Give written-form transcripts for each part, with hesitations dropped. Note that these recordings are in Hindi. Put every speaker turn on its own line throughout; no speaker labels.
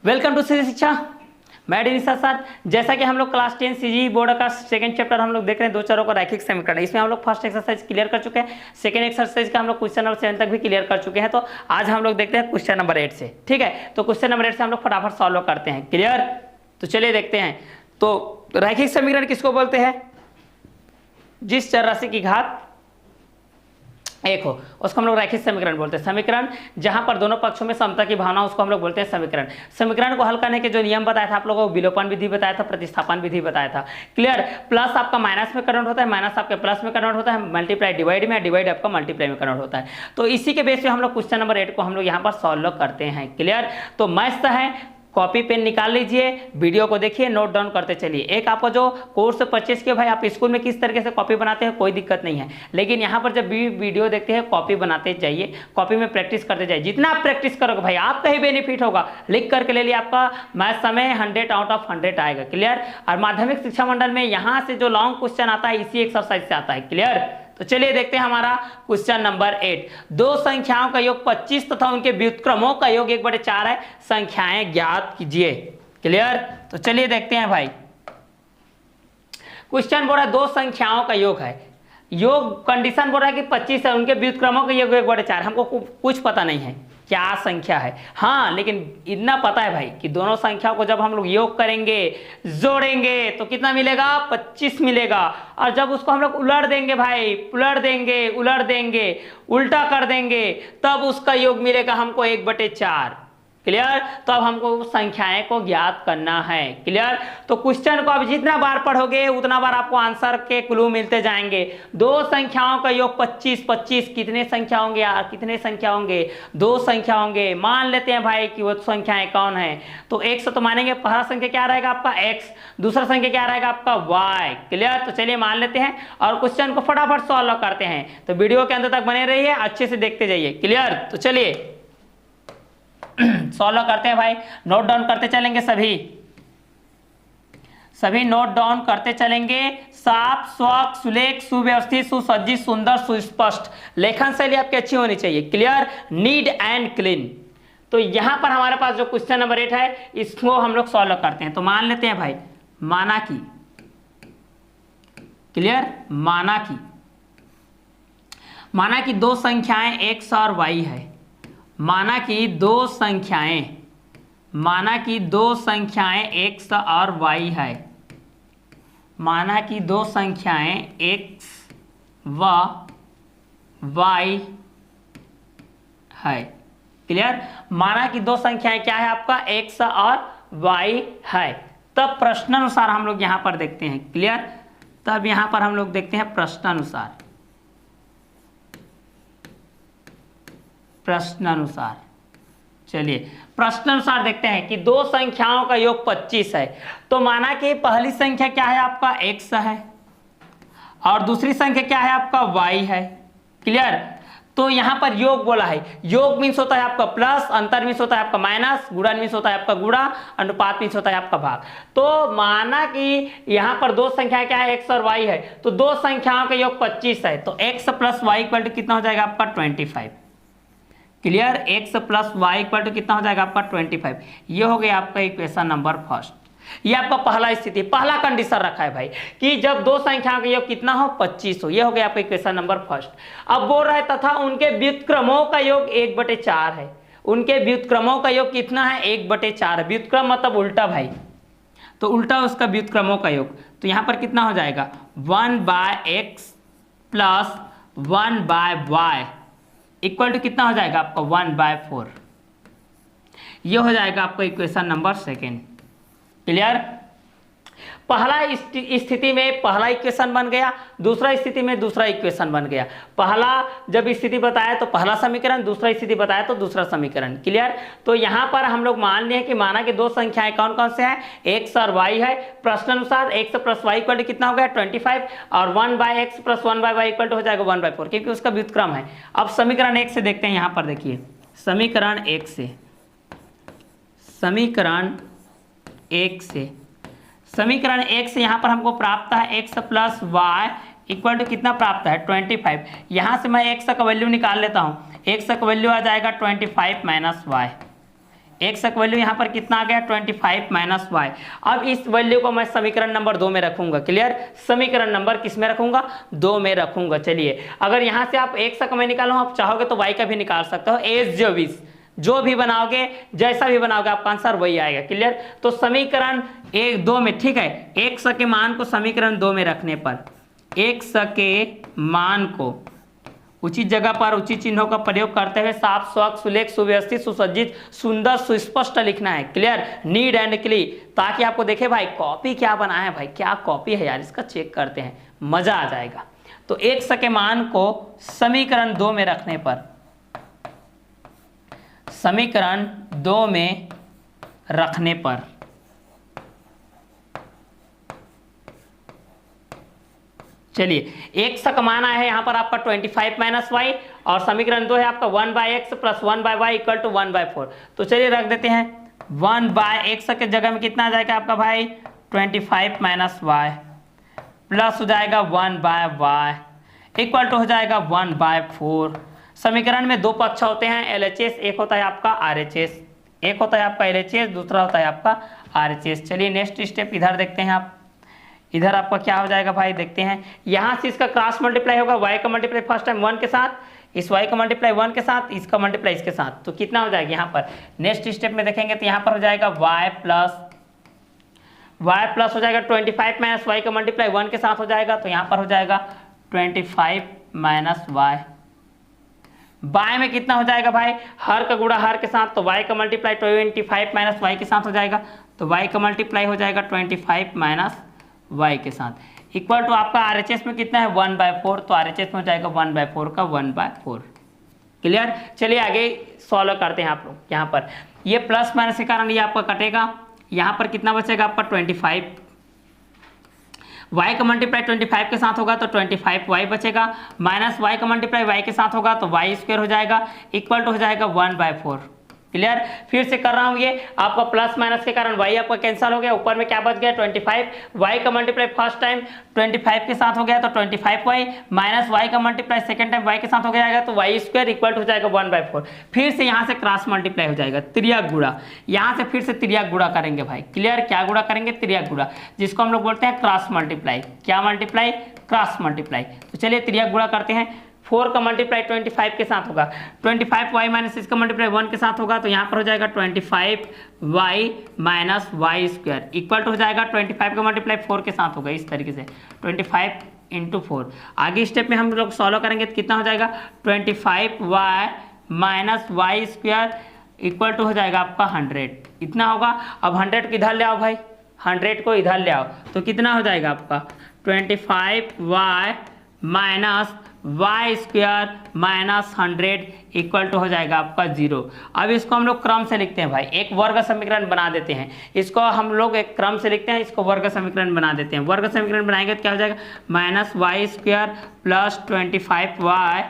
वेलकम टू सीधी शिक्षा। मैं डिनिशा सर। जैसा कि हम लोग क्लास 10 सीजी बोर्ड का सेकंड चैप्टर हम लोग देख रहे हैं, दो चरों का रैखिक समीकरण। इसमें हम लोग फर्स्ट एक्सरसाइज क्लियर कर चुके हैं, सेकंड एक्सरसाइज का हम लोग क्वेश्चन नंबर 7 तक भी क्लियर कर चुके हैं। तो आज हम लोग देखते हैं क्वेश्चन नंबर 8 से। ठीक है, तो क्वेश्चन नंबर 8 से हम लोग फटाफट सॉल्व करते हैं। क्लियर, तो चलिए देखते हैं। तो रैखिक समीकरण किसको बोलते हैं? जिस चर राशि की घात एक हो उसको हम लोग रैखिक समीकरण बोलते हैं। समीकरण जहां पर दोनों पक्षों में समता की भावना, उसको हम लोग बोलते हैं समीकरण। समीकरण को हल करने के जो नियम बताया था आप लोगों को, विलोपन विधि बताया था, प्रतिस्थापन विधि बताया था। क्लियर, प्लस आपका माइनस में कन्वर्ट होता है, माइनस आपके प्लस में कन्वर्ट होता है, मल्टीप्लाई डिवाइड में, डिवाइड आपका मल्टीप्लाई में कन्वर्ट होता है। तो इसी के बेस पे हम लोग क्वेश्चन नंबर 8 को हम लोग यहाँ पर सॉल्व करते हैं। क्लियर, तो मस्त है, कॉपी पेन निकाल लीजिए, वीडियो को देखिए, नोट डाउन करते चलिए। एक आपको जो कोर्स परचेस किया भाई, आप स्कूल में किस तरीके से कॉपी बनाते हैं कोई दिक्कत नहीं है, लेकिन यहाँ पर जब भी वीडियो देखते हैं कॉपी बनाते जाइए, कॉपी में प्रैक्टिस करते जाइए। जितना आप प्रैक्टिस करोगे भाई आपका ही बेनिफिट होगा। लिख करके ले लिया, आपका मैथ समय 100 आउट ऑफ 100 आएगा। क्लियर, और माध्यमिक शिक्षा मंडल में यहाँ से जो लॉन्ग क्वेश्चन आता है इसी एक्सरसाइज से आता है। क्लियर, तो चलिए देखते हैं हमारा क्वेश्चन नंबर 8। दो संख्याओं का योग 25 तथा उनके व्युत्क्रमों का योग 1/4 है, संख्याएं ज्ञात कीजिए। क्लियर, तो चलिए देखते हैं भाई। क्वेश्चन बोल रहा है दो संख्याओं का योग है, योग कंडीशन बोल रहा है कि 25 है, उनके व्युत्क्रमों का योग 1/4। हमको कुछ पता नहीं है क्या संख्या है, हाँ लेकिन इतना पता है भाई कि दोनों संख्याओं को जब हम लोग योग करेंगे, जोड़ेंगे तो कितना मिलेगा? 25 मिलेगा। और जब उसको हम लोग उलट देंगे भाई, उलट देंगे, उल्टा कर देंगे, तब उसका योग मिलेगा हमको 1/4। क्लियर, तो अब हमको संख्याएं को ज्ञात करना है। क्लियर, तो क्वेश्चन को अब जितना बार पढ़ोगे उतना बार आपको आंसर के क्लू मिलते जाएंगे। दो संख्याओं का योग 25 कितने संख्या होंगे यार? कितने संख्या होंगे? दो संख्या होंगे। मान लेते हैं भाई कि वो संख्याएं कौन है, तो एक से तो मानेंगे। पहला संख्या क्या रहेगा आपका? x, दूसरा संख्या क्या रहेगा आपका? y। क्लियर, तो चलिए मान लेते हैं और क्वेश्चन को फटाफट सॉल्व करते हैं। तो वीडियो के अंत तक बने रहिए, अच्छे से देखते जाइए। क्लियर, तो चलिए सॉल्व करते हैं भाई। नोट डाउन करते चलेंगे, सभी नोट डाउन करते चलेंगे। साफ, स्वच्छ, सुलेख, सुव्यवस्थित, सुसज्जित, सुंदर, सुस्पष्ट लेखन शैली आपकी अच्छी होनी चाहिए। Clear, neat and clean. तो यहां पर हमारे पास जो क्वेश्चन नंबर 8 है इसको हम लोग सॉल्व करते हैं। तो मान लेते हैं भाई, माना कि, क्लियर, माना कि दो संख्याएं x और y है। माना कि दो संख्याएं x और y है। माना कि दो संख्याएं x व y है। क्लियर, माना कि दो संख्याएं क्या है आपका? x और y है। तब प्रश्नानुसार हम लोग यहां पर देखते हैं। क्लियर, तब यहां पर हम लोग देखते हैं प्रश्नानुसार। चलिए प्रश्नानुसार देखते हैं कि दो संख्याओं का योग 25 है। तो माना कि पहली संख्या क्या है आपका? x है और दूसरी संख्या क्या है आपका? y है। क्लियर, तो यहां पर योग बोला है। योग मीन्स होता है आपका प्लस, अंतर मीन्स होता है आपका माइनस, गुणन मीन्स होता है आपका गुणा, अनुपात मीन्स होता है आपका भाग। तो माना कि यहां पर दो संख्याएं क्या है? x और y है। तो दो संख्याओं का योग 25 है, तो x plus y equal to कितना हो जाएगा आपका? 25। Clear, x plus y equal to कितना हो जाएगा आपका? 25। ये हो गया आपका इक्वेशन नंबर फर्स्ट। ये आपका पहला स्थिति, पहला कंडीशन रखा है भाई कि जब दो संख्याओं का योग कितना हो? 25 हो। ये हो गया आपका इक्वेशन नंबर फर्स्ट। अब बोल रहा है तथा उनके व्युत्क्रमों का योग 1/4 है। उनके व्युत्क्रमों का योग कितना है? 1/4। व्युत्क्रम मतलब उल्टा भाई, तो उल्टा उसका व्युत्क्रमों का योग। तो यहां पर कितना हो जाएगा? 1/x plus 1/y equal to कितना हो जाएगा आपका? 1/4। ये हो जाएगा आपका इक्वेशन नंबर सेकेंड। क्लियर, पहला स्थिति में पहला इक्वेशन बन गया, दूसरा स्थिति में दूसरा इक्वेशन बन गया। पहला जब स्थिति बताया तो पहला समीकरण, दूसरा स्थिति बताया तो दूसरा समीकरण। क्लियर, तो यहां पर हम लोग मान लिए कि माना कि दो संख्याएं कौन कौन से हैं? x और y है। प्रश्नानुसार x plus y equal to कितना हो गया? 25 और 1/x plus 1/y equal to हो जाएगा 1/4, क्योंकि उसका व्युत्क्रम है। अब समीकरण 1 से देखते हैं। यहां पर देखिए समीकरण 1 से यहाँ पर हमको प्राप्त है x plus y equal to कितना प्राप्त है? 25। यहाँ से मैं x का वैल्यू निकाल लेता हूँ। x का वैल्यू आ जाएगा 25 माइनस वाई x का वैल्यू यहाँ पर कितना आ गया 25 माइनस वाई। अब इस वैल्यू को मैं समीकरण नंबर 2 में रखूंगा। क्लियर, समीकरण नंबर किस में रखूंगा, 2 में रखूंगा। चलिए, अगर यहाँ से आप x का मैं निकालूं, आप चाहोगे तो y का भी निकाल सकते हो। एज जो भी बनाओगे, जैसा भी बनाओगे आपका आंसर वही आएगा। क्लियर, तो समीकरण 1-2 में, ठीक है, x के मान को समीकरण 2 में रखने पर x के मान को उचित जगह पर उचित चिन्हों का प्रयोग करते हुए साफ, स्वच्छ, सुलेख, सुव्यवस्थित, सुसज्जित, सुंदर, सुस्पष्ट लिखना है। क्लियर, नीड एंड क्ली, ताकि आपको देखे भाई कॉपी क्या बनाया है, भाई क्या कॉपी है यार, इसका चेक करते हैं, मजा आ जाएगा। तो x के मान को समीकरण 2 में रखने पर, समीकरण 2 में रखने पर चलिए, x का मान आया है यहाँ पर आपका 25 माइनस वाई, और समीकरण 2 है आपका 1/x plus 1/y equal to 1/4। तो चलिए रख देते हैं 1/x के जगह में कितना आ जाएगा आपका भाई 25 माइनस वाई, प्लस हो जाएगा 1/y इक्वल टू हो जाएगा 1/4। समीकरण में 2 पक्ष होते हैं LHS, एक होता है आपका RHS, एक होता है आपका LHS, दूसरा होता है आपका RHS। चलिए नेक्स्ट स्टेप इधर देखते हैं आप, इधर आपका क्या हो जाएगा भाई, देखते हैं। यहाँ से इसका क्रॉस मल्टीप्लाई होगा, y का मल्टीप्लाई फर्स्ट टाइम 1 के साथ, इस y का मल्टीप्लाई 1 के साथ, इसका मल्टीप्लाई इसके साथ, तो कितना हो जाएगा यहाँ पर नेक्स्ट स्टेप में देखेंगे तो यहाँ पर हो जाएगा y प्लस हो जाएगा 25 माइनस वाई का मल्टीप्लाई 1 के साथ हो जाएगा, तो यहाँ पर हो जाएगा 25 माइनस वाई। बाय में कितना हो जाएगा भाई, हर का गुणा हर के साथ, तो y का मल्टीप्लाई 25 माइनस वाई के साथ हो जाएगा, तो y का मल्टीप्लाई हो जाएगा 25 माइनस y के साथ इक्वल टू आपका RHS में कितना है 1/4, तो RHS में हो जाएगा 1/4 का 1/4। क्लियर, चलिए आगे सॉल्व करते हैं आप लोग। यहाँ पर ये प्लस माइनस के कारण ये आपका कटेगा, यहाँ पर कितना बचेगा आपका 25, y का मल्टीप्लाई 25 के साथ होगा तो 25y बचेगा, माइनस y का मल्टीप्लाई y के साथ होगा तो y स्क्वायर हो जाएगा इक्वल टू हो जाएगा 1/4। क्लियर, फिर से कर रहा हूं, ये आपका प्लस माइनस के कारण y आपका कैंसिल हो गया, ऊपर में क्या बच गया 25, y का मल्टीप्लाई फर्स्ट टाइम 25 के साथ हो गया तो 25y, माइनस y का मल्टीप्लाई सेकंड टाइम y के साथ हो जाएगा तो y स्क्वायर इक्वल टू हो जाएगा 1/4। फिर से यहाँ से क्रॉस मल्टीप्लाई हो जाएगा, त्रियक गुणा, यहाँ से फिर से त्रियक गुणा करेंगे भाई। क्लियर, क्या गुणा करेंगे, त्रियक गुणा, जिसको हम लोग बोलते हैं क्रॉस मल्टीप्लाई। क्या मल्टीप्लाई, क्रॉस मल्टीप्लाई। तो चलिए त्रियक गुणा करते हैं, 4 का मल्टीप्लाई 25 के साथ होगा, 25y माइनस इसका मल्टीप्लाई 1 के साथ होगा, तो यहाँ पर हो जाएगा 25y minus Y square equal to हो जाएगा 25 का मल्टीप्लाई 4 के साथ होगा, इस तरीके से 25 × 4। आगे स्टेप में हम लोग सॉल्व करेंगे तो कितना हो जाएगा 25y minus Y square equal to हो जाएगा आपका 100, इतना होगा। अब 100 को इधर ले आओ भाई, 100 को इधर ले आओ तो कितना हो जाएगा आपका 25y minus Y square minus 100 equal to हो जाएगा आपका 0। अब इसको हम लोग क्रम से लिखते हैं भाई, एक वर्ग समीकरण बना देते हैं, इसको हम लोग एक क्रम से लिखते हैं, इसको वर्ग समीकरण बना देते हैं। वर्ग समीकरण बनाएंगे तो क्या हो जाएगा minus Y square plus 25y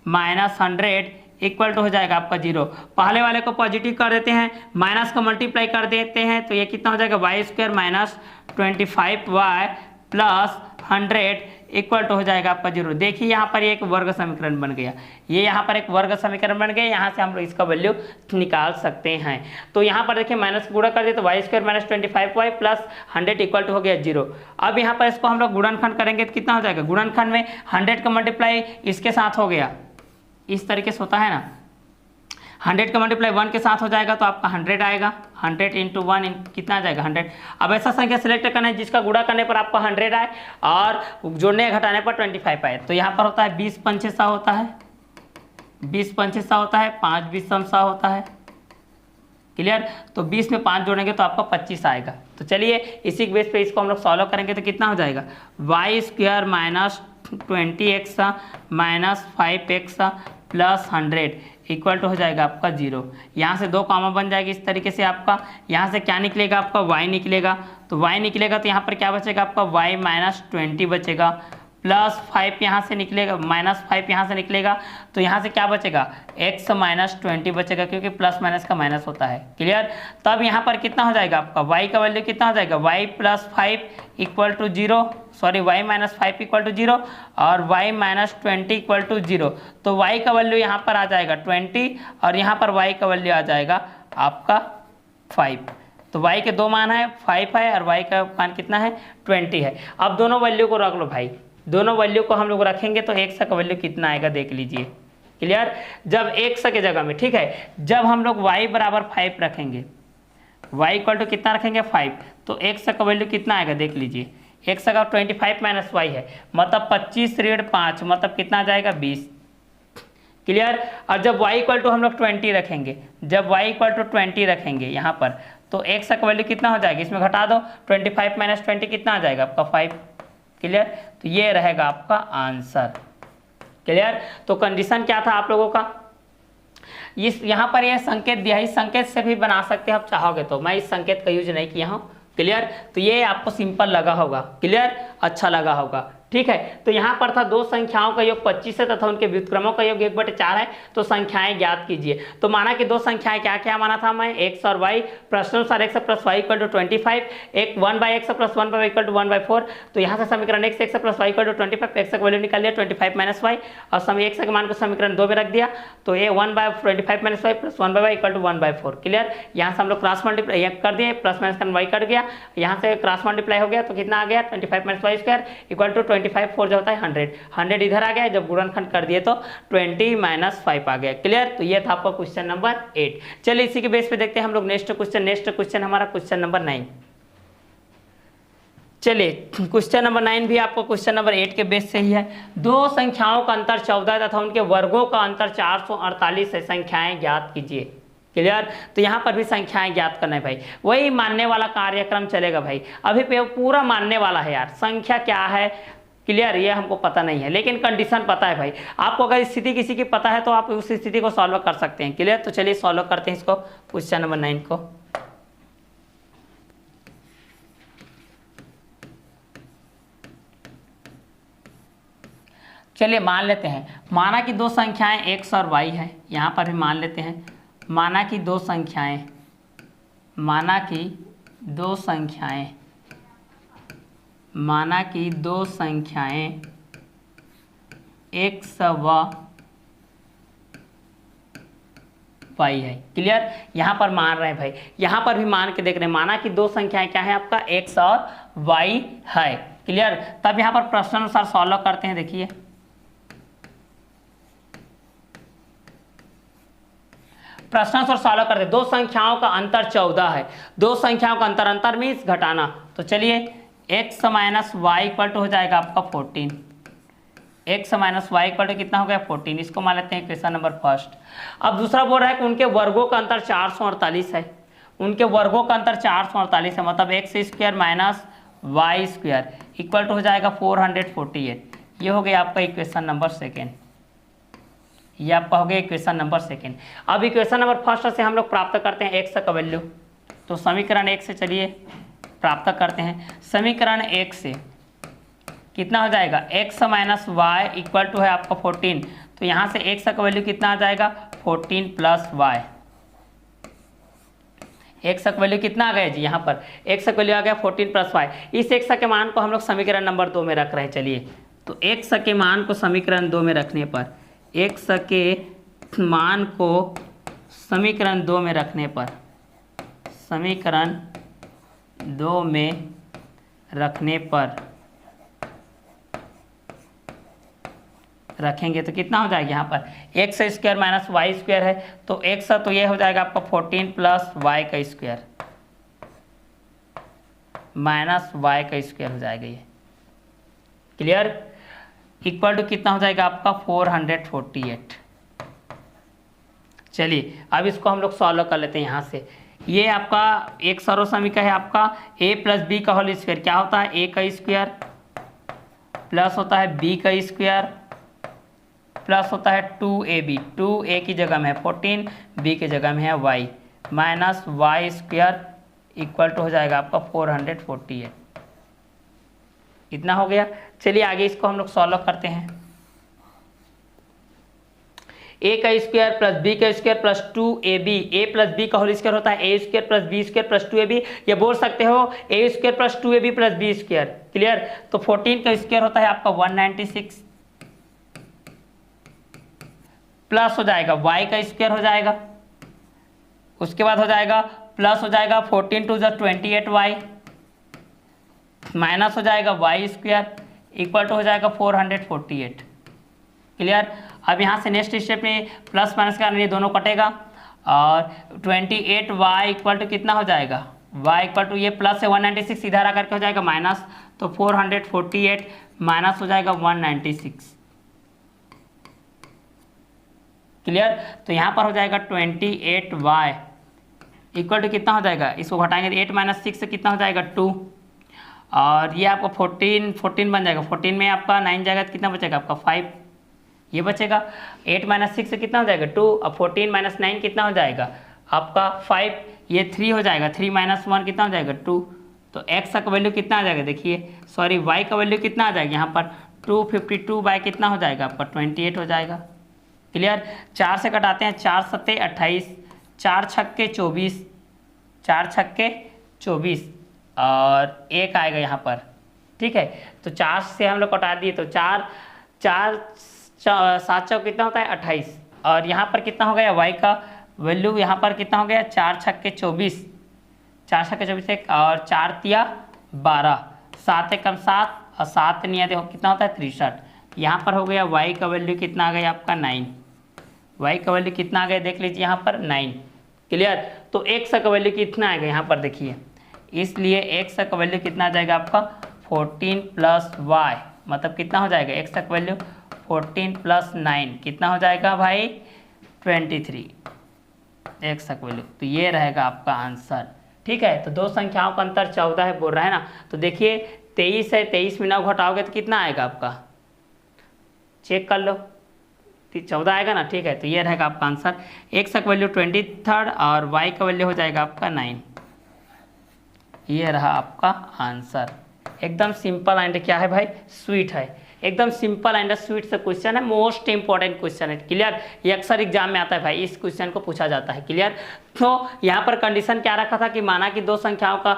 minus 100 equal to हो जाएगा आपका 0। पहले वाले को पॉजिटिव कर देते हैं, माइनस को मल्टीप्लाई कर देते हैं तो ये कितना हो जाएगा y square minus 25y plus 100 equal to हो जाएगा आपका 0। देखिए यहाँ पर एक वर्ग समीकरण बन गया, ये यहाँ पर एक वर्ग समीकरण बन गया, यहाँ से हम लोग इसका वैल्यू निकाल सकते हैं। तो यहाँ पर देखिए माइनस गुणा कर दिए तो y square minus 25y plus 100 equal to हो गया 0। अब यहाँ पर इसको हम लोग गुणनखंड करेंगे तो कितना हो जाएगा, गुणनखंड में 100 का मल्टीप्लाई इसके साथ हो गया, इस तरीके से होता है ना, 100 का मल्टीप्लाई 1 के साथ हो जाएगा तो आपका 100 आएगा, 100 × 1 कितना आ जाएगा 100। अब ऐसा संख्या सिलेक्ट करना है जिसका गुणा करने पर आपका 100 आए और जोड़ने घटाने पर 25 आए। तो यहाँ पर होता है 20 पंचे 100 होता है, 20 पंचे 100 होता है, 5 20 100 होता है। क्लियर, तो 20 में 5 जोड़ेंगे तो आपका 25 आएगा। तो चलिए इसी के बेस पे इसको हम लोग सॉल्व करेंगे तो कितना हो जाएगा y square minus 20x minus 5x plus 100 equal to हो जाएगा आपका 0। यहाँ से 2 कॉमा बन जाएगी इस तरीके से, आपका यहाँ से क्या निकलेगा आपका y निकलेगा, तो y निकलेगा तो यहाँ पर क्या बचेगा आपका y माइनस 20 बचेगा +5 यहाँ से निकलेगा, -5 यहाँ से निकलेगा, तो यहाँ से क्या बचेगा, x - 20 बचेगा, क्योंकि प्लस माइनस का माइनस होता है। क्लियर। तब यहाँ पर कितना हो जाएगा आपका y का वैल्यू कितना हो जाएगा, y + 5 = 0, सॉरी y - 5 = 0 और y - 20 = 0। तो y का वैल्यू यहाँ पर आ जाएगा 20 और यहाँ पर y का वैल्यू आ जाएगा आपका 5। तो y के दो मान है, 5 है और y का मान कितना है, 20 है। अब दोनों वैल्यू को रख लो भाई, दोनों वैल्यू को हम लोग रखेंगे तो x का वैल्यू कितना आएगा देख लीजिए। क्लियर। जब x के जगह में, ठीक है, जब हम लोग y = 5 रखेंगे, y = कितना रखेंगे 5, तो x का वैल्यू कितना आएगा देख लीजिए। x का 25 - y है, मतलब 25 - 5 मतलब कितना आ जाएगा 20। क्लियर। और जब y = हम लोग 20 रखेंगे, जब y = 20 रखेंगे यहाँ पर, तो x का वैल्यू कितना हो जाएगा, इसमें घटा दो, 25 - 20 कितना आ जाएगा आपका 5। क्लियर। तो ये रहेगा आपका आंसर। क्लियर। तो कंडीशन क्या था आप लोगों का, इस यहाँ पर यह संकेत दिया है, इस संकेत से भी बना सकते हैं आप चाहोगे तो, मैं इस संकेत का यूज नहीं किया हूँ। क्लियर। तो ये आपको सिंपल लगा होगा, क्लियर, अच्छा लगा होगा, ठीक है। तो यहाँ पर था दो संख्याओं का योग 25 है तथा उनके व्युत्क्रमों का योग 1/4 है, तो संख्याएं ज्ञात कीजिए। तो माना कि दो संख्याएं क्या क्या माना था मैं, x और y, प्रश्नानुसार x + y = 25, एक 1/x + 1/y = 1/4। तो यहाँ से समीकरण x + y = 25, x का वैल्यू निकाल लिया 25 - y और समय x के मान को समीकरण 2 में रख दिया, तो ये 1/25 - y + 1/y = 1/4। क्लियर। यहाँ से हम लोग क्रॉस मल्टीप्लाई कर दिए, प्लस माइनस का y कट गया, यहाँ से क्रॉस मल्टीप्लाई हो गया, तो कितना आ गया 25 - y² = 25, 4 जो होता है 100, 100 इधर आ गया, जब गुणनखंड कर दिए तो 20 - 5 आ गया। क्लियर। तो ये था आपका क्वेश्चन नंबर 8। चलिए इसी के बेस पे देखते हैं हम लोग नेक्स्ट क्वेश्चन हमारा क्वेश्चन नंबर 9। चलिए क्वेश्चन नंबर 9 भी आपको क्वेश्चन नंबर 8 के बेस से ही है। दो संख्याओं का अंतर 14 तथा उनके वर्गों का अंतर 448 है, संख्याएं ज्ञात कीजिए। क्लियर। तो यहाँ पर भी संख्याएं ज्ञात करना है भाई, वही मानने वाला कार्यक्रम चलेगा भाई, अभी पे पूरा मानने वाला है यार, संख्या क्या है क्लियर ये हमको पता नहीं है, लेकिन कंडीशन पता है भाई। आपको अगर स्थिति किसी की पता है तो आप उस स्थिति को सॉल्व कर सकते हैं। क्लियर। तो चलिए सॉल्व करते हैं इसको, क्वेश्चन नंबर 9 को। चलिए मान लेते हैं, माना कि दो संख्याएं x और y है, यहाँ पर भी मान लेते हैं, माना कि दो संख्याएं x व y है। क्लियर। यहाँ पर मान रहे हैं भाई, यहाँ पर भी मान के देख रहे हैं, माना कि दो संख्याएं क्या है आपका x और y है। क्लियर। तब यहाँ पर प्रश्नानुसार सॉल्व करते हैं, देखिए प्रश्नानुसार सॉल्व करते हैं। दो संख्याओं का अंतर 14 है, दो संख्याओं का अंतर मीन्स घटाना, तो चलिए x - y = हो जाएगा आपका 14, x - y = कितना हो गया 14, इसको मान लेते हैं क्वेश्चन नंबर फर्स्ट। अब दूसरा बोल रहा है कि उनके वर्गों का अंतर 448 है, उनके वर्गों का अंतर 448 है, मतलब x² - y² = हो जाएगा 448। ये हो गया आपका इक्वेशन नंबर सेकेंड, ये आपका हो गया इक्वेशन नंबर सेकेंड। अब इक्वेशन नंबर फर्स्ट से हम लोग प्राप्त करते हैं x का वैल्यू, तो समीकरण 1 से चलिए प्राप्त करते हैं। समीकरण 1 से कितना हो जाएगा, x - y = है आपका 14, तो यहाँ से x का वैल्यू कितना आ जाएगा 14 + y। x का वैल्यू कितना आ गया जी, यहाँ पर x का वैल्यू आ गया 14 + y। इस x के मान को हम लोग समीकरण नंबर 2 में रख रहे हैं। चलिए तो x के मान को समीकरण 2 में रखने पर, x के मान को समीकरण 2 में रखने पर, समीकरण 2 में रखने पर रखेंगे तो कितना हो जाएगा, यहाँ पर x² - y² है, तो x तो ये हो जाएगा आपका 14 + y² - y² हो जाएगा ये। क्लियर। इक्वल टू कितना हो जाएगा आपका 448। चलिए अब इसको हम लोग सॉल्व कर लेते हैं। यहाँ से ये आपका एक सर्व समीकरण है आपका a + b का होल स्क्वायर, क्या होता है a का स्क्वायर प्लस होता है b का स्क्वायर प्लस होता है 2ab, 2a की जगह में है 14, b की जगह में है y - y² = हो जाएगा आपका 448। इतना हो गया। चलिए आगे इसको हम लोग सॉल्व करते हैं। ए का स्क्वायर प्लस बी का square plus 2ab, A plus B का होल स्क्वायर होता है A square plus B square plus 2ab, ये बोल सकते हो A square plus 2ab plus B square. Clear? तो 14 का स्क्वायर होता है आपका 196 प्लस हो जाएगा y का स्क्वायर हो जाएगा, उसके बाद हो जाएगा प्लस हो जाएगा 14 टू द 28y माइनस हो जाएगा y स्क्वायर इक्वल टू हो जाएगा 448। क्लियर? अब यहाँ से नेक्स्ट स्टेप में प्लस माइनस का ये दोनों कटेगा और 28y इक्वल टू कितना हो जाएगा, y इक्वल टू ये प्लस से 196 इधर आकर के हो जाएगा माइनस, तो 448 माइनस हो जाएगा 196। क्लियर? तो यहाँ पर हो जाएगा 28y इक्वल टू कितना हो जाएगा, इसको घटाएंगे तो 8 माइनस 6 से कितना हो जाएगा 2, और ये आपका 14 बन जाएगा। 14 में आपका 9 जाएगा तो कितना बचेगा आपका 5, ये बचेगा। 8 माइनस 6 से कितना हो जाएगा 2, अब 14 माइनस 9 कितना हो जाएगा आपका 5, ये 3 हो जाएगा। 3 माइनस 1 कितना हो जाएगा 2, तो x का वैल्यू कितना आ जाएगा, देखिए सॉरी y का वैल्यू कितना आ जाएगा यहाँ पर 252 बाय कितना हो जाएगा आपका 28 हो जाएगा। क्लियर? 4 से कटाते हैं, 4 सत्ते 28, 4 छक्के 24, 4 छक्के 24 और 1 आएगा यहाँ पर। ठीक है, तो 4 से हम लोग कटा दिए तो 4 7 चौक कितना होता है 28, और यहाँ पर कितना हो गया y का वैल्यू यहाँ पर कितना हो गया 4 छक्के 24, 4 छक्के 24 एक और 4 तिया 12, 7 एकम 7 और 7 निया देखो कितना होता है 63। यहाँ पर हो गया y का वैल्यू कितना आ गया आपका 9, y का वैल्यू कितना आ गया देख लीजिए यहाँ पर 9। क्लियर? तो x का वैल्यू कितना आएगा यहाँ पर देखिए, इसलिए x का वैल्यू कितना आ जाएगा आपका 14 प्लस y, मतलब कितना हो जाएगा x का वैल्यू 14 प्लस 9 कितना हो जाएगा भाई 23 x का वैल्यू। तो ये रहेगा आपका आंसर। ठीक है, तो दो संख्याओं का अंतर 14 है बोल रहा है ना, तो देखिए 23 है, 23 में 9 घटाओगे तो कितना आएगा आपका, चेक कर लो, 14 आएगा ना। ठीक है, तो ये रहेगा आपका आंसर। x का वैल्यू 23 और y का वैल्यू हो जाएगा आपका 9। ये रहा आपका आंसर। एकदम सिंपल एंड क्या है भाई स्वीट है, एकदम सिंपल एंड स्वीट से क्वेश्चन है, मोस्ट इंपॉर्टेंट क्वेश्चन है। क्लियर? ये अक्सर एग्जाम में आता है भाई, इस क्वेश्चन को पूछा जाता है। क्लियर? तो यहाँ पर कंडीशन क्या रखा था कि माना कि दो संख्याओं का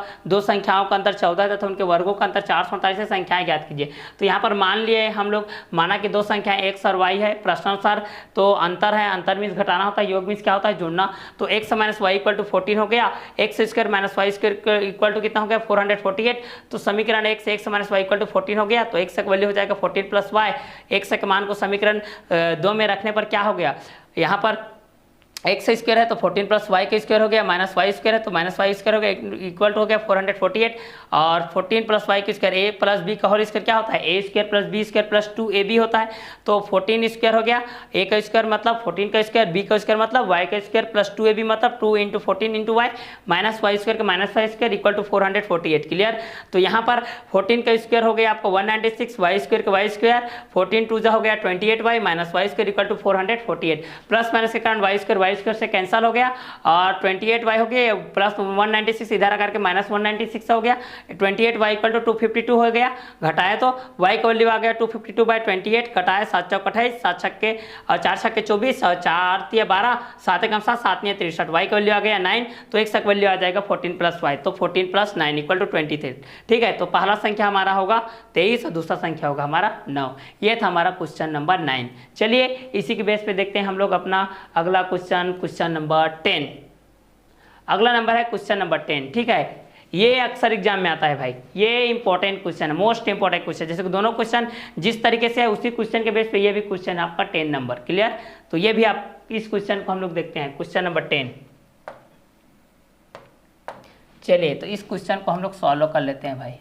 अंतर 14 है तथा उनके वर्गों का अंतर 447 है, संख्याएं ज्ञात कीजिए। तो यहाँ पर मान लिए हम लोग, माना कि दो संख्याएं x और y है, प्रश्नानुसार तो अंतर है, अंतर मीन्स घटाना होता है, योग मीन्स क्या होता है जुड़ना। तो x minus y equal to 14 हो गया, x square minus Y square equal to कितना हो गया 448। तो समीकरण x minus y equal to 14 हो गया, तो x का वैल्यू हो जाएगा 14 प्लस वाई। x के मान को समीकरण 2 में रखने पर क्या हो गया, यहाँ पर एक्स स्क्वायर है तो 14 प्लस वाई का स्क्वायर हो गया, माइनस वाई स्क्वायर है तो माइनस वाई स्क्वायर हो गया, इक्वल टू हो गया 448, और 14 प्लस वाई का स्क्वायर ए प्लस बी का होल स्क्वायर क्या होता है A square plus B square plus 2ab होता है। तो 14 स्क्वायर हो गया, ए का स्क्वायर मतलब 14 का स्क्वायर, बी का स्क्वायर मतलब वाई का स्क्वायर प्लस 2ab मतलब 2 into 14 into Y minus Y square का minus Y square equal to 448। Clear? तो यहाँ पर 14 का स्क्वायर हो गया आपका 196, वाई स्क्वायर का वाई स्क्वायर 14 टू जा हो गया 28y minus Y square equal to 448, plus minus के कारण वाई स्क्वायर से कैंसिल हो गया और 28y हो गया प्लस 196 इधर आकर के माइनस 196 हो गया, 28y इक्वल टू 252 हो गया, घटाया तो y का वैल्यू आ गया 252 बाई 28, घटाया 7 चौक 28, 7 छक्के और 4 छक्के 24 और 4 तिया 12, 7 एकम 7, 7 निया 63, y का वैल्यू आ गया 9, तो x का वैल्यू आ जाएगा 14 प्लस y, तो 14 प्लस 9 इक्वल टू 23। ठीक है, तो पहला संख्या हमारा होगा 23 और दूसरा संख्या होगा हमारा 9। ये था हमारा क्वेश्चन नंबर 9। चलिए इसी के बेस पे देखते हैं हम लोग अपना अगला क्वेश्चन नंबर 10। अगला नंबर है क्वेश्चन नंबर 10। ठीक है, ये अक्सर एग्जाम में आता है भाई, ये इंपॉर्टेंट क्वेश्चन है, मोस्ट इंपॉर्टेंट क्वेश्चन। जैसे कि दोनों क्वेश्चन जिस तरीके से है उसी क्वेश्चन के बेस पे ये भी क्वेश्चन है आपका 10 नंबर। क्लियर? तो ये भी आप इस क्वेश्चन को हम लोग देखते हैं, क्वेश्चन नंबर 10। चलिए तो इस क्वेश्चन को हम लोग सॉल्व कर लेते हैं भाई।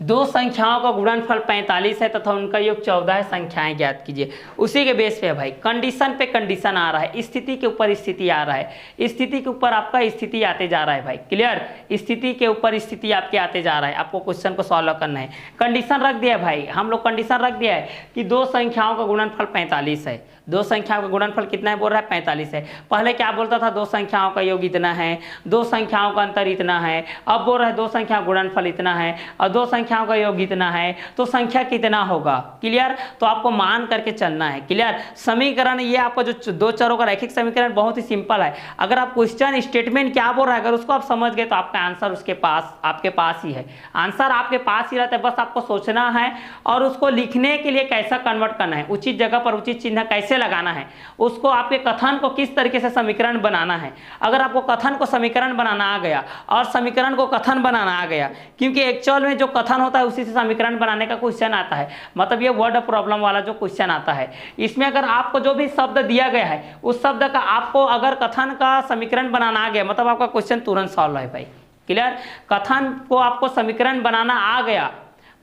दो संख्याओं का गुणनफल 45 है तथा उनका योग 14 है, संख्याएं ज्ञात कीजिए। उसी के बेस पे भाई कंडीशन पे कंडीशन आ रहा है, स्थिति के ऊपर स्थिति आ रहा है, स्थिति के ऊपर आपका स्थिति आते जा रहा है भाई। क्लियर? स्थिति के ऊपर स्थिति आपके आते जा रहा है, आपको क्वेश्चन को सॉल्व करना है। कंडीशन रख दिया है भाई, हम लोग कंडीशन रख दिया है कि दो संख्याओं का गुणनफल 45 है, दो संख्याओं का गुणनफल कितना है बोल रहा है 45 है। पहले क्या बोलता था, दो संख्याओं का योग इतना है, दो संख्याओं का अंतर इतना है। अब बोल रहा है दो संख्या गुणनफल इतना है और दो संख्याओं का योग इतना है, तो संख्या कितना होगा। क्लियर, तो आपको मान करके चलना है। क्लियर, समीकरण ये आपका जो दो चरों का रैखिक समीकरण बहुत ही सिंपल है। अगर आप क्वेश्चन स्टेटमेंट क्या बोल रहा है अगर उसको आप समझ गए तो आपका आंसर उसके पास आपके पास ही है, आंसर आपके पास ही रहता है। बस आपको सोचना है और उसको लिखने के लिए कैसा कन्वर्ट करना है, उचित जगह पर उचित चिन्ह कैसे लगाना है, उसको आपके कथन को किस तरीके से समीकरण बनाना है। अगर आपको कथन को समीकरण बनाना आ गया और समीकरण को कथन बनाना आ गया, क्योंकि एक्चुअल में जो कथन होता है उसी से समीकरण बनाने का क्वेश्चन आता है, मतलब ये वर्ड प्रॉब्लम वाला जो क्वेश्चन आता है, इसमें अगर आपको जो भी शब्द दिया गया है उस शब्द का आपको अगर कथन का समीकरण बनाना आ गया, मतलब आपका क्वेश्चन तुरंत सॉल्व है भाई। क्लियर, कथन को आपको समीकरण बनाना आ गया।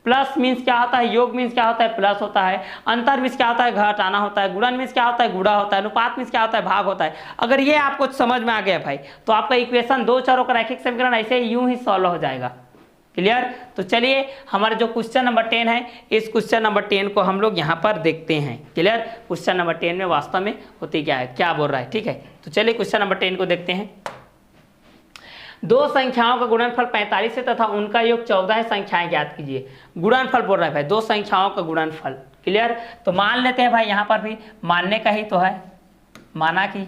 प्लस मीन्स क्या होता है, योग मीन्स क्या होता है, प्लस होता है। अंतर मीन्स क्या होता है, घटाना होता है। गुणन मीन्स क्या होता है, गुणा होता है। अनुपात मीन्स क्या होता है, भाग होता है। अगर ये आपको समझ में आ गया भाई तो आपका इक्वेशन दो चरों का रैखिक समीकरण ऐसे यूं ही सॉल्व हो जाएगा। क्लियर, तो चलिए हमारे जो क्वेश्चन नंबर 10 है, इस क्वेश्चन नंबर 10 को हम लोग यहाँ पर देखते हैं। क्लियर, क्वेश्चन नंबर 10 में वास्तव में होती क्या है, क्या बोल रहा है। ठीक है, तो चलिए क्वेश्चन नंबर 10 को देखते हैं। दो संख्याओं का गुणनफल 45 है तथा उनका योग 14 है, संख्याएं ज्ञात कीजिए। गुणनफल बोल रहा है भाई, दो संख्याओं का गुणनफल। क्लियर, तो मान लेते हैं भाई, यहाँ पर भी मानने का ही तो है। माना कि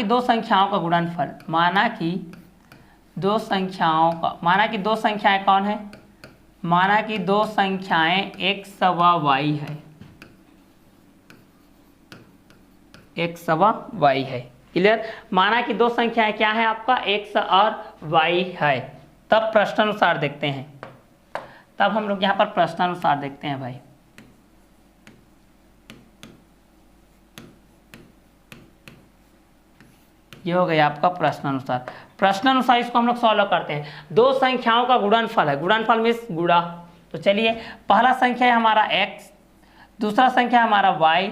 दो संख्याओं का गुणनफल, माना कि दो संख्याएं कौन है, माना कि दो संख्याएं x व y है, x व y है। क्लियर, माना कि दो संख्याएं क्या है आपका, x और y है। तब प्रश्नानुसार देखते हैं, तब हम लोग यहाँ पर प्रश्नानुसार देखते हैं भाई। ये हो गया आपका प्रश्नानुसार। प्रश्नानुसार इसको हम लोग सॉल्व करते हैं। दो संख्याओं का गुणनफल है, गुणनफल मीन्स गुणा। तो चलिए पहला संख्या है हमारा x, दूसरा संख्या है हमारा y,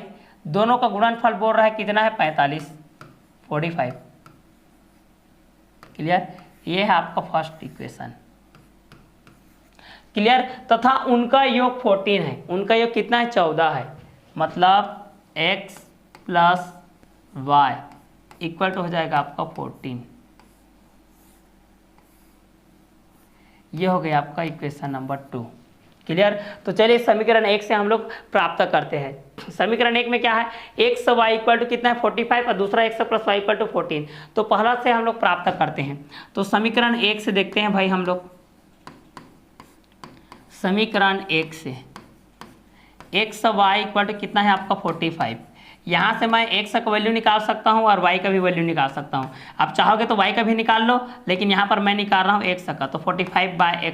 दोनों का गुणनफल बोल रहा है कितना है 45। क्लियर, ये है आपका फर्स्ट इक्वेशन। क्लियर, तथा उनका योग 14 है, उनका योग कितना है 14 है, मतलब x plus y equal to हो जाएगा आपका 14। ये हो गया आपका इक्वेशन नंबर 2। क्लियर, तो चलिए समीकरण 1 से हम लोग प्राप्त करते हैं। समीकरण 1 में क्या है, x y इक्वल टू कितना है 45 और दूसरा x plus y equal to 14। तो पहला से हम लोग प्राप्त करते हैं। तो समीकरण 1 से देखते हैं भाई हम लोग। समीकरण 1 से x y इक्वल टू कितना है आपका 45। यहाँ से मैं x का वैल्यू निकाल सकता हूँ और y का भी वैल्यू निकाल सकता हूँ। आप चाहोगे तो y का भी निकाल लो, लेकिन यहाँ पर मैं निकाल रहा हूँ x का, तो 45 बाय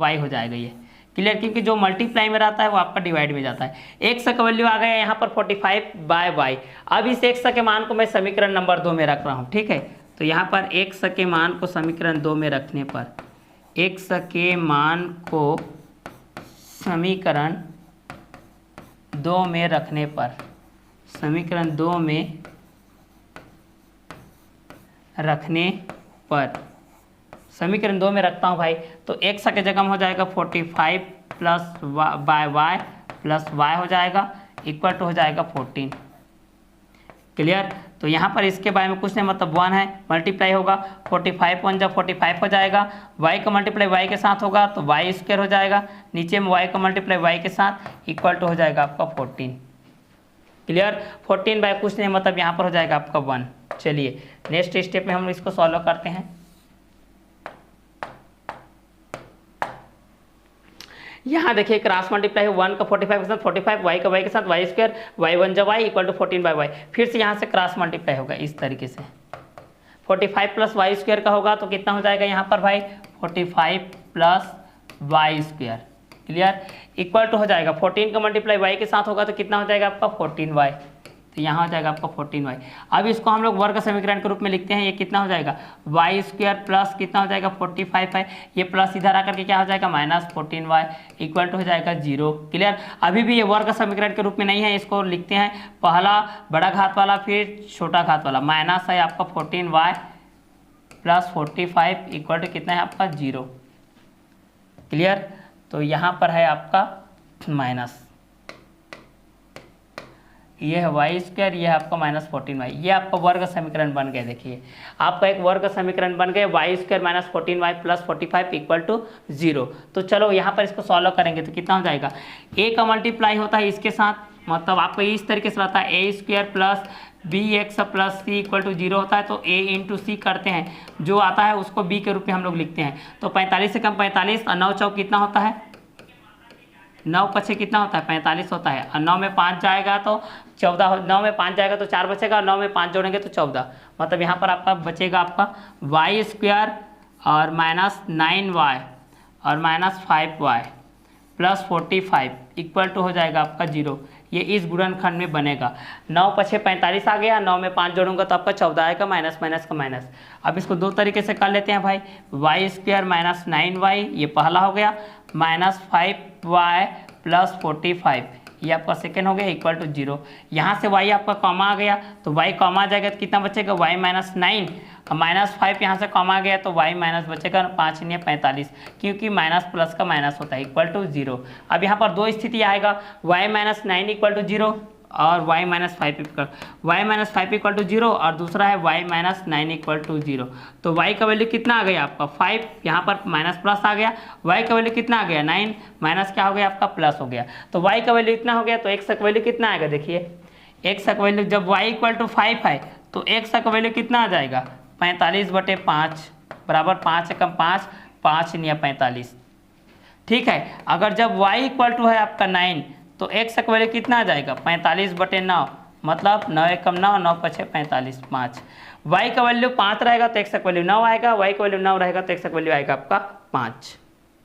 y हो जाएगा ये। क्लियर, क्योंकि जो मल्टीप्लाई में रहता है वो आपका डिवाइड में जाता है। x का वैल्यू आ गया यहाँ पर 45 बाय y। अब इस x के मान को मैं समीकरण नंबर 2 में रख रहा हूँ। ठीक है, तो यहाँ पर x के मान को समीकरण 2 में रखने पर, x के मान को समीकरण 2 में रखने पर, समीकरण 2 में रखने पर, समीकरण 2 में रखता हूँ भाई, तो x के जगह हो जाएगा 45 plus by y plus y हो जाएगा इक्वल टू हो जाएगा 14। क्लियर, तो यहाँ पर इसके बारे में कुछ नहीं, मतलब 1 है, मल्टीप्लाई होगा 45 1 जब 45 हो जाएगा, y का मल्टीप्लाई y के साथ होगा तो y स्क्वायर हो जाएगा, नीचे में y का मल्टीप्लाई y के साथ इक्वल टू हो जाएगा आपका 14। क्लियर, 14 बाय कुछ नहीं, मतलब यहाँ पर हो जाएगा आपका 1। चलिए नेक्स्ट स्टेप में हम इसको सॉल्व करते हैं। यहाँ देखिए क्रॉस मल्टीप्लाई है, 1 का 45 के साथ 45, y का y के साथ y स्क्वायर, y 1 जब y equal to 14 by y। फिर से यहाँ से क्रॉस मल्टीप्लाई होगा इस तरीके से, 45 प्लस y स्क्वायर का होगा तो कितना हो जाएगा यहाँ पर भाई 45 plus y square. Clear, equal to हो जाएगा 14 का मल्टीप्लाई y के साथ होगा तो कितना हो जाएगा आपका 14y। तो यहाँ हो जाएगा आपका 14y। अब इसको हम लोग वर्ग समीकरण के रूप में लिखते हैं। ये कितना हो जाएगा y स्क्वायर प्लस कितना हो जाएगा 45 है, ये प्लस इधर आकर के क्या हो जाएगा माइनस 14y इक्वल टू हो जाएगा 0। क्लियर, अभी भी ये वर्ग समीकरण के रूप में नहीं है, इसको लिखते हैं पहला बड़ा घात वाला फिर छोटा घात वाला, माइनस है आपका 14y प्लस 45 इक्वल टू कितना है आपका 0। क्लियर, तो यहाँ पर है आपका माइनस, ये है वाई स्क्वायर, ये है आपका -14y, ये आपका वर्ग समीकरण बन गया। देखिए आपका एक वर्ग समीकरण बन गए, वाई स्क्वायर -14y + 45 = 0। तो चलो यहाँ पर इसको सॉल्व करेंगे तो कितना हो जाएगा, a का मल्टीप्लाई होता है इसके साथ, मतलब आपका इस तरीके से रहता है a square plus bx plus c = 0 होता है। तो a इंटू सी करते हैं, जो आता है उसको b के रूप में हम लोग लिखते हैं। तो 45 से कम 45 और 9 चौक कितना होता है, 9 पछे कितना होता है 45 होता है, और 9 में 5 जाएगा तो 14, 9 में 5 जाएगा तो 4 बचेगा, और 9 में 5 जोड़ेंगे तो 14, मतलब यहाँ पर आपका बचेगा आपका वाई स्क्वायर और -9y और -5y + 45 = हो जाएगा आपका 0। ये इस गुणनखंड में बनेगा। 9 पछे 45 आ गया, 9 में 5 जोड़ूंगा तो आपका 14 आएगा, माइनस माइनस का माइनस। अब इसको दो तरीके से कर लेते हैं भाई, वाई स्क्वायर -9y ये पहला हो गया, -5y + 45 ये आपका सेकेंड हो गया, = 0। यहाँ से y आपका कॉमा आ गया तो y कॉमा आ जाएगा तो कितना बचेगा, y -9 और -5 यहाँ से कॉमा आ गया तो y माइनस बचेगा 5 × 45, क्योंकि माइनस प्लस का माइनस होता है, = 0। अब यहाँ पर दो स्थिति आएगा, y -9 = 0 और y -5 = 0, और दूसरा है y -9 = 0। तो y का वैल्यू कितना आ गया आपका 5, यहाँ पर माइनस प्लस आ गया, y का वैल्यू कितना आ गया 9, माइनस क्या हो गया आपका प्लस हो गया। तो y का वैल्यू इतना हो गया, तो x का वैल्यू कितना आएगा, देखिए x का वैल्यू जब y = 5 है तो x का वैल्यू कितना आ जाएगा 45/5 बराबर 5 × 5 5 × 45। ठीक है, अगर जब y = है आपका 9 तो x का वैल्यू कितना आ जाएगा 45/9, मतलब 9 × 9 9 पछे 45 5। y का वैल्यू 5 रहेगा तो x का वैल्यू 9 आएगा, y का वैल्यू 9 रहेगा तो x का वैल्यू आएगा आपका 5।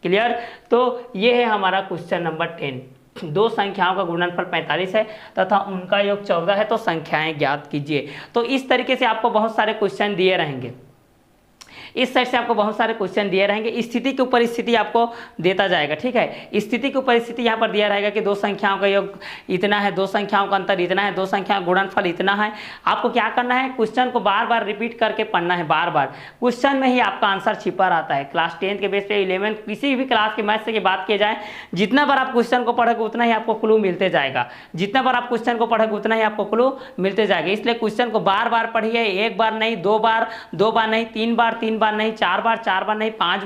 क्लियर। तो ये है हमारा क्वेश्चन नंबर 10। दो संख्याओं का गुणनफल 45 है तथा उनका योग 14 है, तो संख्याएं ज्ञात कीजिए। तो इस तरीके से आपको बहुत सारे क्वेश्चन दिए रहेंगे, इस साइड से आपको बहुत सारे क्वेश्चन दिए रहेंगे, स्थिति के ऊपर स्थिति आपको देता जाएगा। ठीक है, स्थिति के ऊपर स्थिति यहाँ पर दिया रहेगा कि दो संख्याओं का योग इतना है, दो संख्याओं का अंतर इतना है, दो संख्याओं का गुणनफल इतना है। आपको क्या करना है, क्वेश्चन को बार बार रिपीट करके पढ़ना है, बार बार क्वेश्चन में ही आपका आंसर छिपा रहता है। क्लास 10 के बेस पे 11 किसी भी क्लास के मैथ्स की बात की जाए, जितना बार आप क्वेश्चन को पढ़ोगे उतना ही आपको क्लू मिलते जाएगा, जितना बार आप क्वेश्चन को पढ़ोगे उतना ही आपको क्लू मिलते जाएगा। इसलिए क्वेश्चन को बार बार पढ़िए, एक बार नहीं, दो बार नहीं, तीन बार नहीं, चार बार नहीं, पांच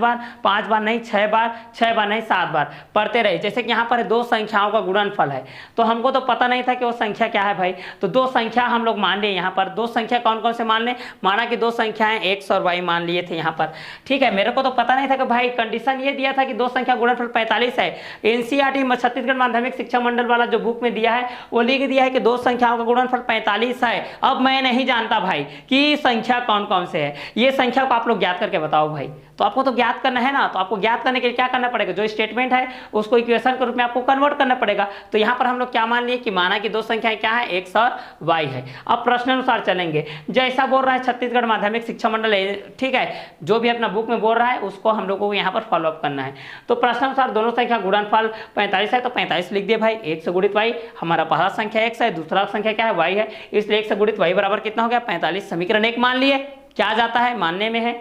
बार नहीं, छह बार नहीं, 7 बार पढ़ते रहे। जैसे कि यहाँ पर दो संख्याओं का गुणनफल है, तो हमको तो पता नहीं था कि वो संख्या क्या है भाई, तो दो संख्या हम लोग मान लिए। यहाँ पर दो संख्या कौन कौन से मान ले, माना कि दो संख्याएं x और y मान लिए थे यहाँ पर। ठीक है, मेरे को तो पता नहीं था कि भाई कंडीशन ये दिया था कि दो संख्या गुणनफल 45 है। एनसीईआरटी छत्तीसगढ़ माध्यमिक शिक्षा मंडल वाला जो बुक में दिया है वो लिख दिया है कि दो संख्याओं का गुणनफल 45 है। अब मैं नहीं जानता भाई कि संख्या कौन कौन से है, ये संख्या को आप लोग ज्ञात करके बताओ भाई। तो आपको तो ज्ञात करना है ना, तो आपको ज्ञात करने के लिए क्या करना पड़ेगा, जो स्टेटमेंट है उसको इक्वेशन के रूप में आपको कन्वर्ट करना पड़ेगा। तो यहाँ पर हम लोग क्या मान लिए कि माना कि दो संख्याएं क्या है, x और y है। अब प्रश्न अनुसार चलेंगे, जैसा बोल रहा है छत्तीसगढ़ माध्यमिक शिक्षा मंडल, ठीक है, जो भी अपना बुक में बोल रहा है उसको हम लोगों को यहाँ पर फॉलो अप करना है। तो प्रश्न अनुसार दोनों संख्या गुणनफल 45 है, तो 45 लिख दिए भाई। 1 से गुणित y, हमारा पहला संख्या x है, दूसरा संख्या क्या है y है, इसलिए 1 से गुणित y बराबर कितना हो गया 45। समीकरण 1 मान लिए, क्या जाता है मानने में है।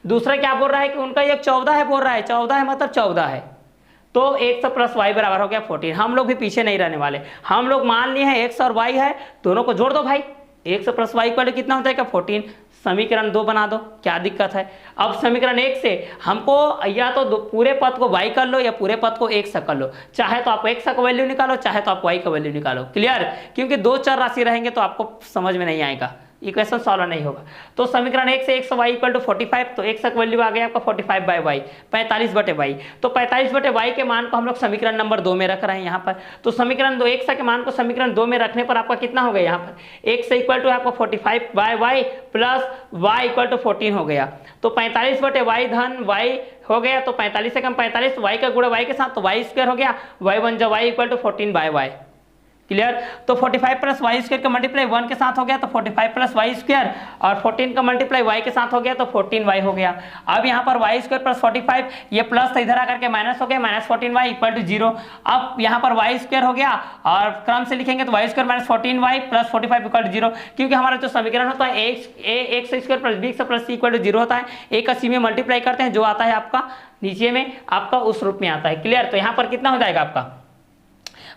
दूसरा क्या बोल रहा है कि उनका योग 14 है, बोल रहा है 14 है मतलब 14 है, तो x + y बराबर हो गया 14। हम लोग भी पीछे नहीं रहने वाले, हम लोग मान लिए हैं x और y है, दोनों को जोड़ दो भाई, x + y = कितना हो जाएगा 14। समीकरण 2 बना दो, क्या दिक्कत है। अब समीकरण 1 से हमको या तो पूरे पद को y कर लो या पूरे पद को x कर लो, चाहे तो आप x का वैल्यू निकालो, चाहे तो आप y का वैल्यू निकालो। क्लियर, क्योंकि दो चर राशि रहेंगे तो आपको समझ में नहीं आएगा, इक्वेशन सॉल्व नहीं होगा। तो समीकरण 1 से x y = 45, तो x का वैल्यू आ गया आपका 45/y, 45/y। तो 45/y के मान को हम लोग समीकरण नंबर 2 में रख रहे हैं यहाँ पर। तो समीकरण 2 x के मान को समीकरण 2 में रखने पर आपका कितना हो गया, यहाँ पर x = आपका 45/y + y = 14 हो गया। तो 45/y धन y हो गया, तो 45 से कम 45, y का गुणा y के साथ, तो y² हो गया, y = y = 14/y। क्लियर, तो 45 + y² का मल्टीप्लाई 1 के साथ हो गया, तो 45 + y², और 14 का मल्टीप्लाई y के साथ हो गया, तो 14y हो गया। अब यहाँ पर y² + 45, ये प्लस इधर आकर के माइनस हो गया, -14y = 0। अब यहाँ पर y² हो गया, और क्रम से लिखेंगे तो y² - 14y + 45 = 0, क्योंकि हमारा जो समीकरण होता है x² + bx + c = 0 होता है। a का c में मल्टीप्लाई करते हैं, जो आता है आपका नीचे में आपका उस रूप में आता है। क्लियर, तो यहाँ पर कितना हो जाएगा आपका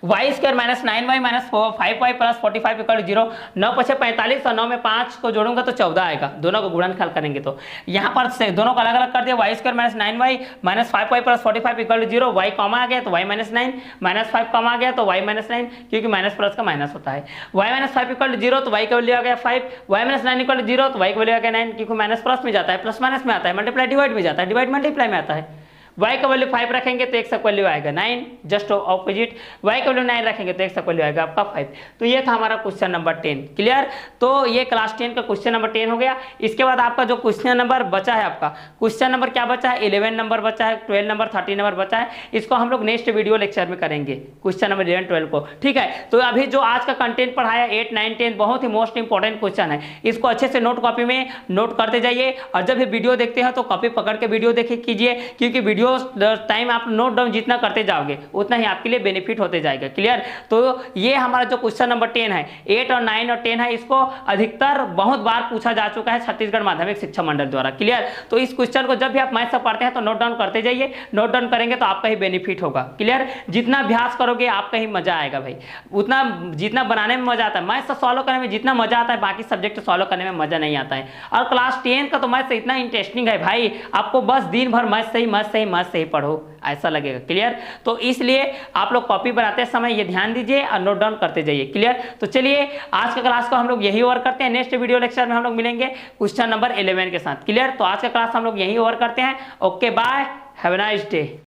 y square minus 9y minus 5y plus 45 equal 0। 9 पछे 45 और 9 में 5 को जोड़ूंगा तो 14 आएगा, दोनों को गुणनखंड करेंगे तो यहाँ पर से दोनों को अलग अलग कर दिया। Y square minus 9y minus 5y plus 45 equal 0। Y comma आ गया तो y माइनस 9, माइनस 5 कॉमा आ गया तो y माइनस 9, क्योंकि माइनस प्लस का माइनस होता है। y माइनस 5 इक्वल 0 तो y का वैल्यू आ गया 5, y माइनस 9 इक्वल 0 तो y का वैल्यू आ गया 9, क्योंकि माइनस प्लस में जाता है, प्लस माइनस में आता है, मल्टीप्लाई डिवाइड में जाता है, डिवाइड मल्टीप्लाई में आता है। y का वैल्यू 5 रखेंगे तो x का वैल्यू आएगा 9, जस्ट ऑपोजिट। y का वैल्यू 9 रखेंगे तो x का वैल्यू आएगा आपका 5। तो ये था हमारा क्वेश्चन नंबर 10, क्लियर। तो ये क्लास 10 का क्वेश्चन नंबर 10 हो गया। इसके बाद आपका जो क्वेश्चन नंबर बचा है, आपका क्वेश्चन नंबर क्या बचा है, 11 नंबर बचा है, 12 नंबर, 13 नंबर बचा है। इसको हम लोग नेक्स्ट वीडियो लेक्चर में करेंगे, क्वेश्चन नंबर 11 12 को, ठीक है। तो अभी जो आज का कंटेंट पढ़ाया 8 9 10 बहुत ही मोस्ट इंपॉर्टेंट क्वेश्चन है, इसको अच्छे से नोट कॉपी में नोट करते जाइए। और जब भी वीडियो देखते हैं तो कॉपी पकड़ के वीडियो देखे कीजिए, क्योंकि वीडियो टाइम आप नोट डाउन जितना करते जाओगे उतना ही आपके लिए बेनिफिट होते जाएगा, क्लियर। तो ये हमारा जो क्वेश्चन नंबर 10 है, 8 और 9 और 10 है, इसको अधिकतर बहुत बार पूछा जा चुका है छत्तीसगढ़ माध्यमिक शिक्षा मंडल द्वारा, क्लियर। तो इस क्वेश्चन को जब भी आप मैथ से पढ़ते हैं तो नोट डाउन करते जाइए, नोट डाउन करेंगे तो आपका ही बेनिफिट होगा, क्लियर। जितना अभ्यास करोगे आपका ही मजा आएगा भाई, उतना जितना बनाने में मजा आता है, मैथ से सॉल्व करने में जितना मजा आता है बाकी सब्जेक्ट सॉल्व करने में मजा नहीं आता है। और क्लास 10 का तो मैथ से इतना इंटरेस्टिंग है भाई, आपको बस दिन भर मैथ से ही पढ़ो ऐसा लगेगा, क्लियर। तो इसलिए आप लोग कॉपी बनाते समय ये ध्यान दीजिए और नोट डाउन करते जाइए, क्लियर। तो चलिए आज का क्लास को हम लोग यही ओवर करते हैं, नेक्स्ट वीडियो लेक्चर में हम लोग मिलेंगे क्वेश्चन नंबर 11 के साथ, क्लियर। तो आज का क्लास हम लोग यही ओवर करते हैं। Okay bye, have a nice day.